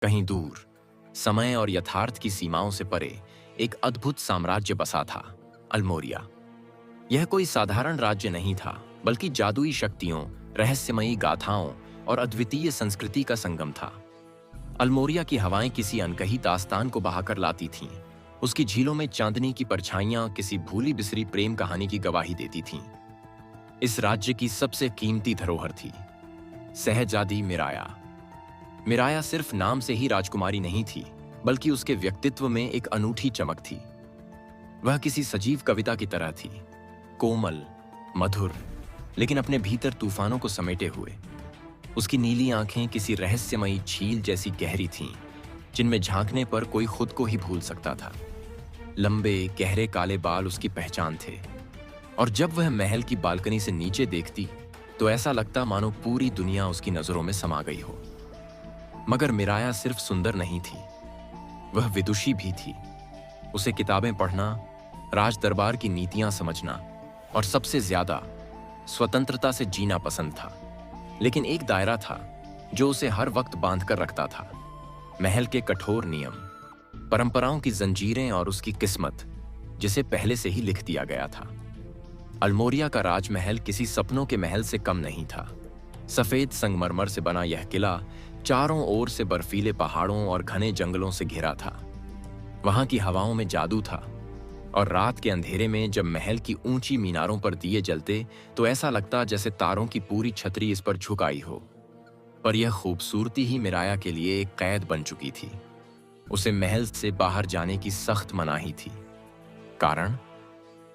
कहीं दूर, समय और यथार्थ की सीमाओं से परे एक अद्भुत साम्राज्य बसा था, अल्मोरिया। यह कोई साधारण राज्य नहीं था, बल्कि जादुई शक्तियों, रहस्यमयी गाथाओं और अद्वितीय संस्कृति का संगम था। अल्मोरिया की हवाएं किसी अनकही दास्तान को बहाकर लाती थीं। उसकी झीलों में चांदनी की परछाइयां किसी भूली बिसरी प्रेम कहानी की गवाही देती थीं। इस राज्य की सबसे कीमती धरोहर थी सहजादी मिराया। मिराया सिर्फ नाम से ही राजकुमारी नहीं थी, बल्कि उसके व्यक्तित्व में एक अनूठी चमक थी। वह किसी सजीव कविता की तरह थी, कोमल, मधुर, लेकिन अपने भीतर तूफानों को समेटे हुए। उसकी नीली आंखें किसी रहस्यमयी झील जैसी गहरी थीं, जिनमें झांकने पर कोई खुद को ही भूल सकता था। लंबे गहरे काले बाल उसकी पहचान थे, और जब वह महल की बालकनी से नीचे देखती तो ऐसा लगता मानो पूरी दुनिया उसकी नजरों में समा गई हो। मगर मिराया सिर्फ सुंदर नहीं थी, वह विदुषी भी थी। उसे किताबें पढ़ना, राज दरबार की नीतियां समझना और सबसे ज्यादा स्वतंत्रता से जीना पसंद था। लेकिन एक दायरा था जो उसे हर वक्त बांध कर रखता था, महल के कठोर नियम, परंपराओं की जंजीरें और उसकी किस्मत, जिसे पहले से ही लिख दिया गया था। अल्मोरिया का राजमहल किसी सपनों के महल से कम नहीं था। सफेद संगमरमर से बना यह किला चारों ओर से बर्फीले पहाड़ों और घने जंगलों से घिरा था। वहां की हवाओं में जादू था, और रात के अंधेरे में जब महल की ऊंची मीनारों पर दिए जलते तो ऐसा लगता जैसे तारों की पूरी छतरी इस पर झुकाई हो। पर यह खूबसूरती ही मिराया के लिए एक कैद बन चुकी थी। उसे महल से बाहर जाने की सख्त मनाही थी। कारण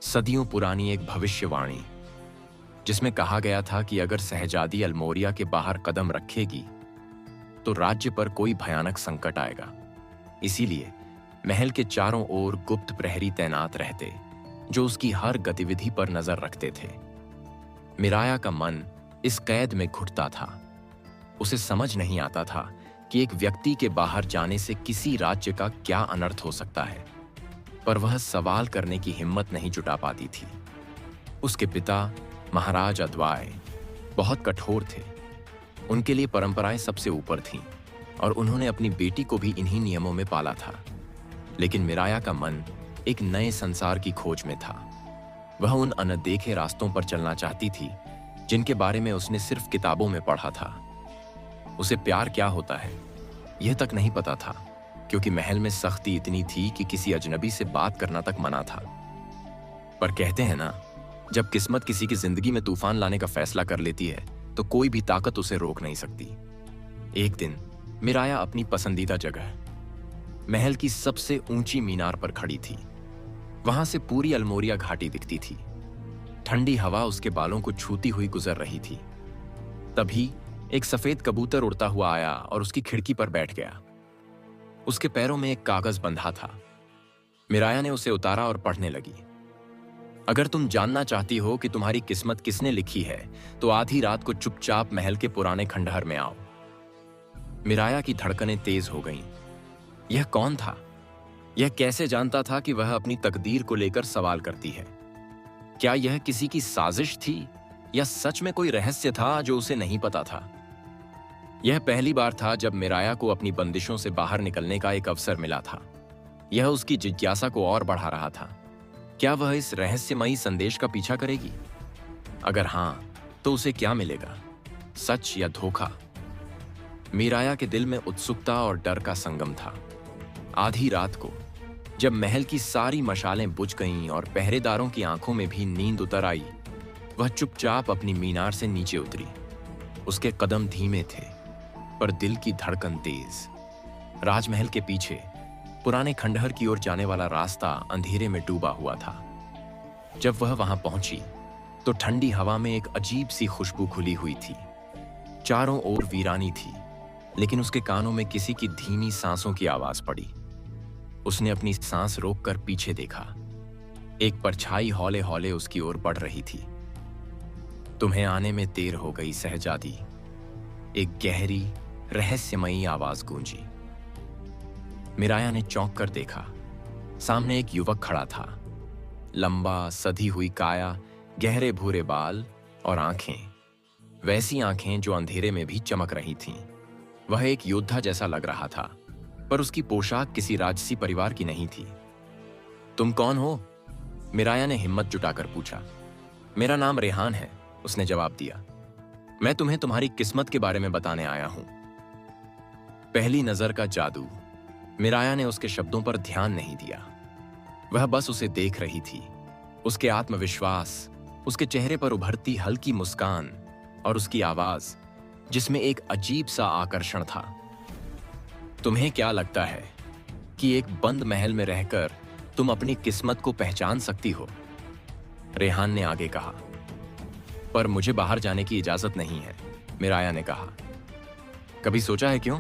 सदियों पुरानी एक भविष्यवाणी, जिसमें कहा गया था कि अगर सहजादी अल्मोरिया के बाहर कदम रखेगी तो राज्य पर कोई भयानक संकट आएगा। इसीलिए महल के चारों ओर गुप्त प्रहरी तैनात रहते, जो उसकी हर गतिविधि पर नजर रखते थे। मिराया का मन इस कैद में घुटता था। उसे समझ नहीं आता था कि एक व्यक्ति के बाहर जाने से किसी राज्य का क्या अनर्थ हो सकता है, पर वह सवाल करने की हिम्मत नहीं जुटा पाती थी। उसके पिता महाराज अद्वाय बहुत कठोर थे। उनके लिए परंपराएं सबसे ऊपर थीं, और उन्होंने अपनी बेटी को भी इन्हीं नियमों में पाला था। लेकिन मिराया का मन एक नए संसार की खोज में था। वह उन अनदेखे रास्तों पर चलना चाहती थी जिनके बारे में उसने सिर्फ किताबों में पढ़ा था। उसे प्यार क्या होता है यह तक नहीं पता था, क्योंकि महल में सख्ती इतनी थी कि किसी अजनबी से बात करना तक मना था। पर कहते हैं ना, जब किस्मत किसी की जिंदगी में तूफान लाने का फैसला कर लेती है तो कोई भी ताकत उसे रोक नहीं सकती। एक दिन मिराया अपनी पसंदीदा जगह, महल की सबसे ऊंची मीनार पर खड़ी थी। वहां से पूरी अल्मोरिया घाटी दिखती थी। ठंडी हवा उसके बालों को छूती हुई गुजर रही थी। तभी एक सफेद कबूतर उड़ता हुआ आया और उसकी खिड़की पर बैठ गया। उसके पैरों में एक कागज बंधा था। मिराया ने उसे उतारा और पढ़ने लगी। अगर तुम जानना चाहती हो कि तुम्हारी किस्मत किसने लिखी है, तो आधी रात को चुपचाप महल के पुराने खंडहर में आओ। मिराया की धड़कनें तेज हो गईं। यह कौन था? यह कैसे जानता था कि वह अपनी तकदीर को लेकर सवाल करती है? क्या यह किसी की साजिश थी, या सच में कोई रहस्य था जो उसे नहीं पता था? यह पहली बार था जब मिराया को अपनी बंदिशों से बाहर निकलने का एक अवसर मिला था। यह उसकी जिज्ञासा को और बढ़ा रहा था। क्या वह इस रहस्यमयी संदेश का पीछा करेगी? अगर हां, तो उसे क्या मिलेगा, सच या धोखा? मिराया के दिल में उत्सुकता और डर का संगम था। आधी रात को जब महल की सारी मशालें बुझ गईं और पहरेदारों की आंखों में भी नींद उतर आई, वह चुपचाप अपनी मीनार से नीचे उतरी। उसके कदम धीमे थे, पर दिल की धड़कन तेज। राजमहल के पीछे पुराने खंडहर की ओर जाने वाला रास्ता अंधेरे में डूबा हुआ था। जब वह वहां पहुंची तो ठंडी हवा में एक अजीब सी खुशबू घुली हुई थी। चारों ओर वीरानी थी, लेकिन उसके कानों में किसी की धीमी सांसों की आवाज पड़ी। उसने अपनी सांस रोककर पीछे देखा। एक परछाई हौले हौले उसकी ओर बढ़ रही थी। तुम्हें आने में देर हो गई सहजादी, एक गहरी रहस्यमयी आवाज गूंजी। मिराया ने चौंक कर देखा। सामने एक युवक खड़ा था। लंबा, सधी हुई काया, गहरे भूरे बाल और आंखें, वैसी आंखें जो अंधेरे में भी चमक रही थीं। वह एक योद्धा जैसा लग रहा था, पर उसकी पोशाक किसी राजसी परिवार की नहीं थी। तुम कौन हो? मिराया ने हिम्मत जुटाकर पूछा। मेरा नाम रेहान है, उसने जवाब दिया। मैं तुम्हें तुम्हारी किस्मत के बारे में बताने आया हूं। पहली नजर का जादू। मिराया ने उसके शब्दों पर ध्यान नहीं दिया। वह बस उसे देख रही थी। उसके आत्मविश्वास, उसके चेहरे पर उभरती हल्की मुस्कान और उसकी आवाज, जिसमें एक अजीब सा आकर्षण था। तुम्हें क्या लगता है कि एक बंद महल में रहकर तुम अपनी किस्मत को पहचान सकती हो? रेहान ने आगे कहा। पर मुझे बाहर जाने की इजाजत नहीं है, मिराया ने कहा। कभी सोचा है क्यों?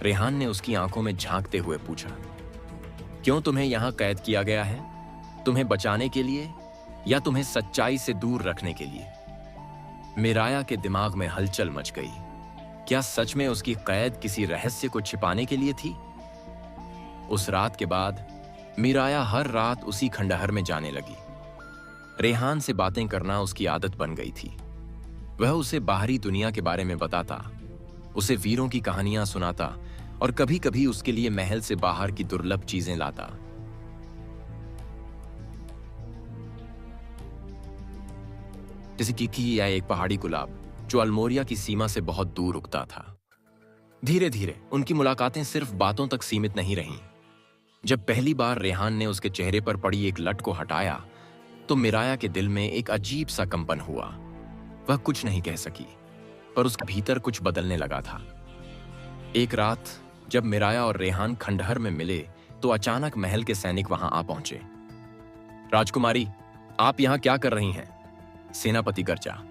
रेहान ने उसकी आंखों में झांकते हुए पूछा। क्यों तुम्हें यहां कैद किया गया है? तुम्हें बचाने के लिए या तुम्हें सच्चाई से दूर रखने के लिए? मिराया के दिमाग में हलचल मच गई। क्या सच में उसकी कैद किसी रहस्य को छिपाने के लिए थी? उस रात के बाद मिराया हर रात उसी खंडहर में जाने लगी। रेहान से बातें करना उसकी आदत बन गई थी। वह उसे बाहरी दुनिया के बारे में बताता, उसे वीरों की कहानियां सुनाता और कभी-कभी उसके लिए महल से बाहर की दुर्लभ चीजें लाता। जैसे कि या एक पहाड़ी गुलाब जो अल्मोरिया की सीमा से बहुत दूर उगता था। धीरे धीरे उनकी मुलाकातें सिर्फ बातों तक सीमित नहीं रहीं। जब पहली बार रेहान ने उसके चेहरे पर पड़ी एक लट को हटाया, तो मिराया के दिल में एक अजीब सा कंपन हुआ। वह कुछ नहीं कह सकी, पर उसके भीतर कुछ बदलने लगा था। एक रात जब मिराया और रेहान खंडहर में मिले, तो अचानक महल के सैनिक वहां आ पहुंचे। राजकुमारी, आप यहां क्या कर रही हैं? सेनापति गरजा।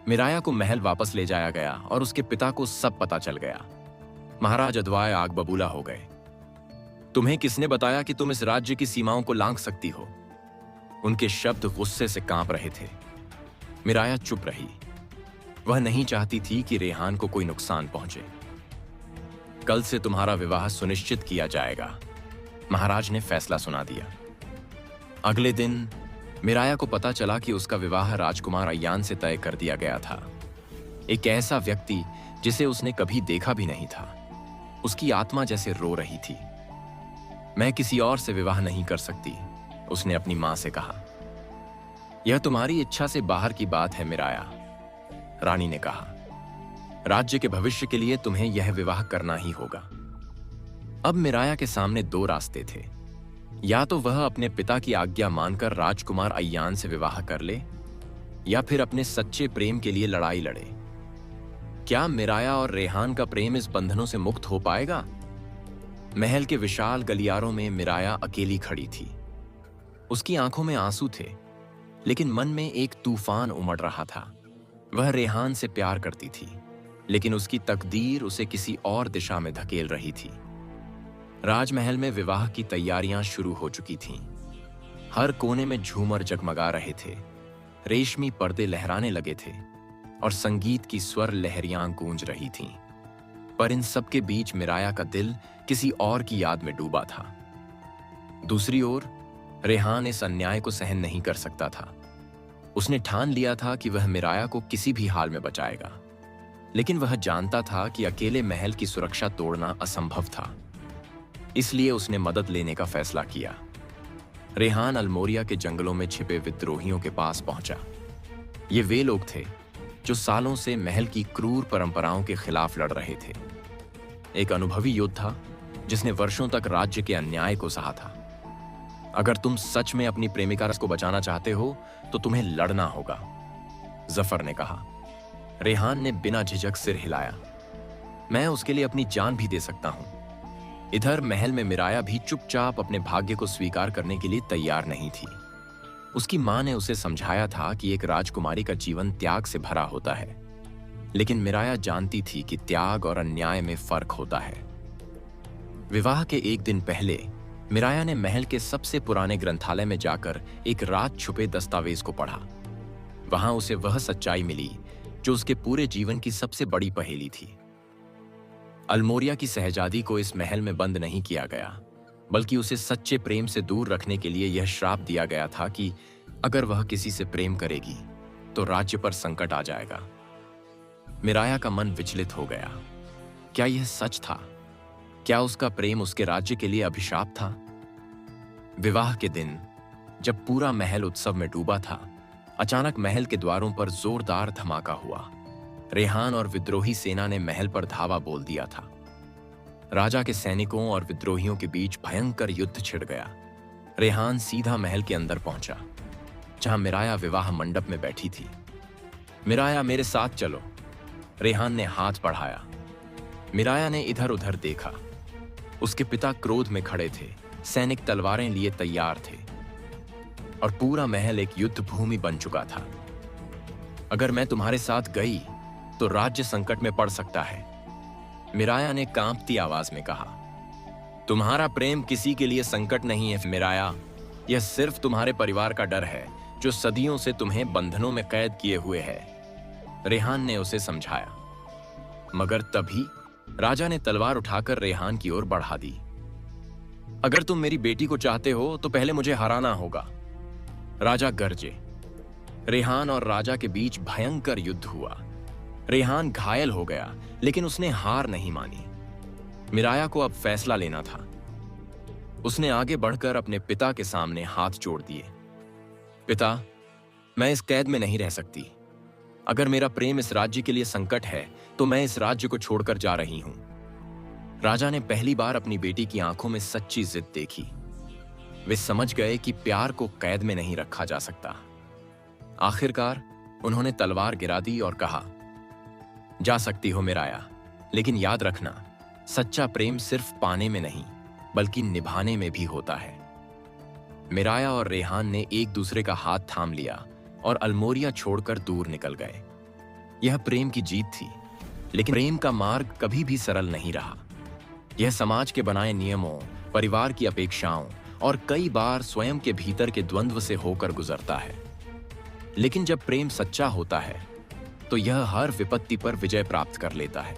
मिराया को महल वापस ले जाया गया और उसके पिता को सब पता चल गया। महाराज अद्वाय आग बबूला हो गए। तुम्हें किसने बताया कि तुम इस राज्य की सीमाओं को लांघ सकती हो? उनके शब्द गुस्से से कांप रहे थे। मिराया चुप रही। वह नहीं चाहती थी कि रेहान को कोई नुकसान पहुंचे। कल से तुम्हारा विवाह सुनिश्चित किया जाएगा, महाराज ने फैसला सुना दिया। अगले दिन मिराया को पता चला कि उसका विवाह राजकुमार अय्यान से तय कर दिया गया था। एक ऐसा व्यक्ति जिसे उसने कभी देखा भी नहीं था। उसकी आत्मा जैसे रो रही थी। मैं किसी और से विवाह नहीं कर सकती, उसने अपनी मां से कहा। यह तुम्हारी इच्छा से बाहर की बात है मिराया, रानी ने कहा। राज्य के भविष्य के लिए तुम्हें यह विवाह करना ही होगा। अब मिराया के सामने दो रास्ते थे। या तो वह अपने पिता की आज्ञा मानकर राजकुमार अय्यान से विवाह कर ले, या फिर अपने सच्चे प्रेम के लिए लड़ाई लड़े। क्या मिराया और रेहान का प्रेम इस बंधनों से मुक्त हो पाएगा? महल के विशाल गलियारों में मिराया अकेली खड़ी थी। उसकी आंखों में आंसू थे, लेकिन मन में एक तूफान उमड़ रहा था। वह रेहान से प्यार करती थी, लेकिन उसकी तकदीर उसे किसी और दिशा में धकेल रही थी। राजमहल में विवाह की तैयारियां शुरू हो चुकी थीं। हर कोने में झूमर जगमगा रहे थे, रेशमी पर्दे लहराने लगे थे और संगीत की स्वर लहरियां गूंज रही थीं। पर इन सब के बीच मिराया का दिल किसी और की याद में डूबा था। दूसरी ओर रेहान इस अन्याय को सहन नहीं कर सकता था। उसने ठान लिया था कि वह मिराया को किसी भी हाल में बचाएगा, लेकिन वह जानता था कि अकेले महल की सुरक्षा तोड़ना असंभव था। इसलिए उसने मदद लेने का फैसला किया। रेहान अल्मोरिया के जंगलों में छिपे विद्रोहियों के पास पहुंचा। ये वे लोग थे जो सालों से महल की क्रूर परंपराओं के खिलाफ लड़ रहे थे। एक अनुभवी योद्धा जिसने वर्षों तक राज्य के अन्याय को सहा था। अगर तुम सच में अपनी प्रेमिका को बचाना चाहते हो तो तुम्हें लड़ना होगा, जफर ने कहा। रेहान ने बिना झिझक सिर हिलाया। मैं उसके लिए अपनी जान भी दे सकता हूं। इधर महल में मिराया भी चुपचाप अपने भाग्य को स्वीकार करने के लिए तैयार नहीं थी। उसकी मां ने उसे समझाया था कि एक राजकुमारी का जीवन त्याग से भरा होता है, लेकिन मिराया जानती थी कि त्याग और अन्याय में फर्क होता है। विवाह के एक दिन पहले मिराया ने महल के सबसे पुराने ग्रंथालय में जाकर एक रात छुपे दस्तावेज को पढ़ा। वहां उसे वह सच्चाई मिली जो उसके पूरे जीवन की सबसे बड़ी पहेली थी। अल्मोरिया की शहजादी को इस महल में बंद नहीं किया गया, बल्कि उसे सच्चे प्रेम से दूर रखने के लिए यह श्राप दिया गया था कि अगर वह किसी से प्रेम करेगी तो राज्य पर संकट आ जाएगा। मिराया का मन विचलित हो गया। क्या यह सच था? क्या उसका प्रेम उसके राज्य के लिए अभिशाप था? विवाह के दिन जब पूरा महल उत्सव में डूबा था, अचानक महल के द्वारों पर जोरदार धमाका हुआ। रेहान और विद्रोही सेना ने महल पर धावा बोल दिया था। राजा के सैनिकों और विद्रोहियों के बीच भयंकर युद्ध छिड़ गया। रेहान सीधा महल के अंदर पहुंचा, जहां मिराया विवाह मंडप में बैठी थी। मिराया, मेरे साथ चलो। रेहान ने हाथ बढ़ाया। मिराया ने इधर उधर देखा। उसके पिता क्रोध में खड़े थे, सैनिक तलवारें लिए तैयार थे और पूरा महल एक युद्ध भूमि बन चुका था। अगर मैं तुम्हारे साथ गई तो राज्य संकट में पड़ सकता है, मिराया ने कांपती आवाज में कहा। तुम्हारा प्रेम किसी के लिए संकट नहीं है मिराया, यह सिर्फ तुम्हारे परिवार का डर है जो सदियों से तुम्हें बंधनों में कैद किए हुए है, रेहान ने उसे समझाया। मगर तभी राजा ने तलवार उठाकर रेहान की ओर बढ़ा दी। अगर तुम मेरी बेटी को चाहते हो तो पहले मुझे हराना होगा, राजा गरजे। रेहान और राजा के बीच भयंकर युद्ध हुआ। रेहान घायल हो गया, लेकिन उसने हार नहीं मानी। मिराया को अब फैसला लेना था। उसने आगे बढ़कर अपने पिता के सामने हाथ जोड़ दिए। पिता, मैं इस कैद में नहीं रह सकती। अगर मेरा प्रेम इस राज्य के लिए संकट है तो मैं इस राज्य को छोड़कर जा रही हूं। राजा ने पहली बार अपनी बेटी की आंखों में सच्ची जिद देखी। वे समझ गए कि प्यार को कैद में नहीं रखा जा सकता। आखिरकार उन्होंने तलवार गिरा दी और कहा, जा सकती हो मिराया, लेकिन याद रखना, सच्चा प्रेम सिर्फ पाने में नहीं बल्कि निभाने में भी होता है। मिराया और रेहान ने एक दूसरे का हाथ थाम लिया और अल्मोरिया छोड़कर दूर निकल गए। यह प्रेम की जीत थी, लेकिन प्रेम का मार्ग कभी भी सरल नहीं रहा। यह समाज के बनाए नियमों, परिवार की अपेक्षाओं और कई बार स्वयं के भीतर के द्वंद्व से होकर गुजरता है। लेकिन जब प्रेम सच्चा होता है तो यह हर विपत्ति पर विजय प्राप्त कर लेता है।